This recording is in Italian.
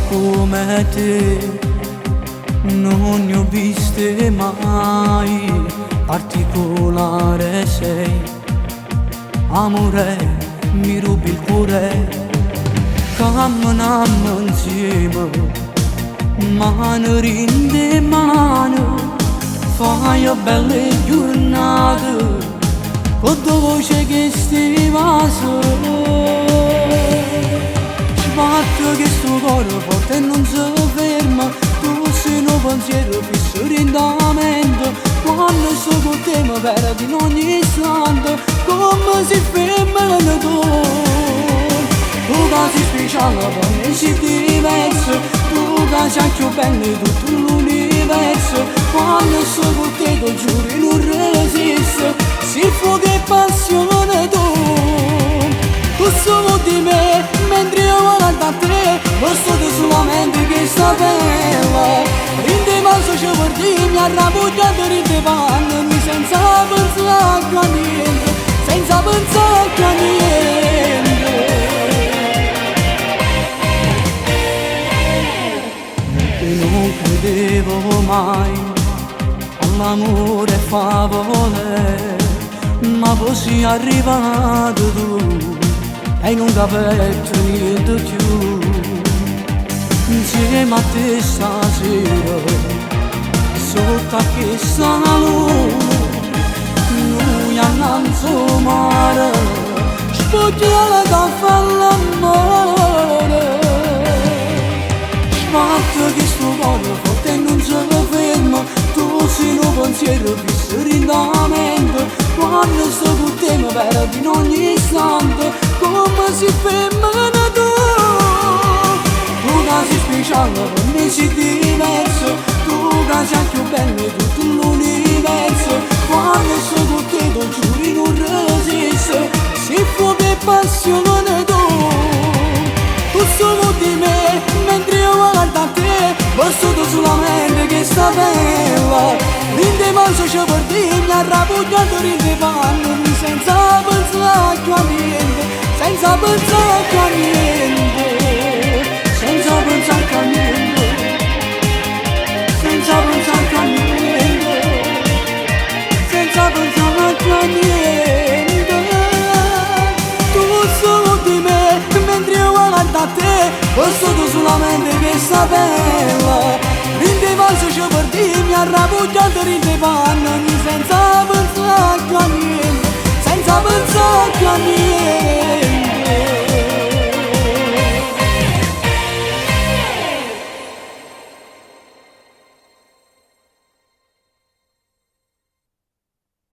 come te non ne ho viste mai, particolare sei, amore, mi rubi il cuore, camminiamo insieme, mano in mano, fai belle giornate, con tua voce che stiva sbatte che sto cuore forte e non si ferma, tu sei un pensiero fisso in la mente, quando sto con te mi perdo in ogni istante, come si ferma tu che sei speciale per me, sei diverso, tu che sei più bello di tutto l'universo, quando sto con te ti giuro non resisto, si fuoco e passione tu solo di me, mentre io guardo a te, posso solamente che sta bella, rinde manso ci per te, mi ha rabbugiato rinde panni, senza pensare a niente, senza pensare a niente. E non credevo mai all'amore e favole, ma poi sei arrivato tu e non capetto niente più. Insieme a te stasera, sotto a questa luna, noi andiamo al mare, spoggiare da fare l'amore. Sbatte che sto cuore forte e non si ferma, tu sei un pensiero fisso in la mente, quando sto con te mi perdo in ogni istante, come si ferma tu che sei speciale per me, sei diverso, tu che sei più bello di tutto l'universo, quando sto con te ti giuro non resisto, si fuoco e passione tu solo di me, mentre io guardo a te, posso solamente che sta bella, rinde manso c'è per te, mi ha rabbugiato rinde panni, senza pensare a niente, senza pensare a niente, senza pensare a niente, senza pensare a niente, senza pensare a niente. Tu solo di me, mentre io guardo a te, posso solamente che sta bella, rinde manso c'è per te, mi ha rabbugiato rinde panni, senza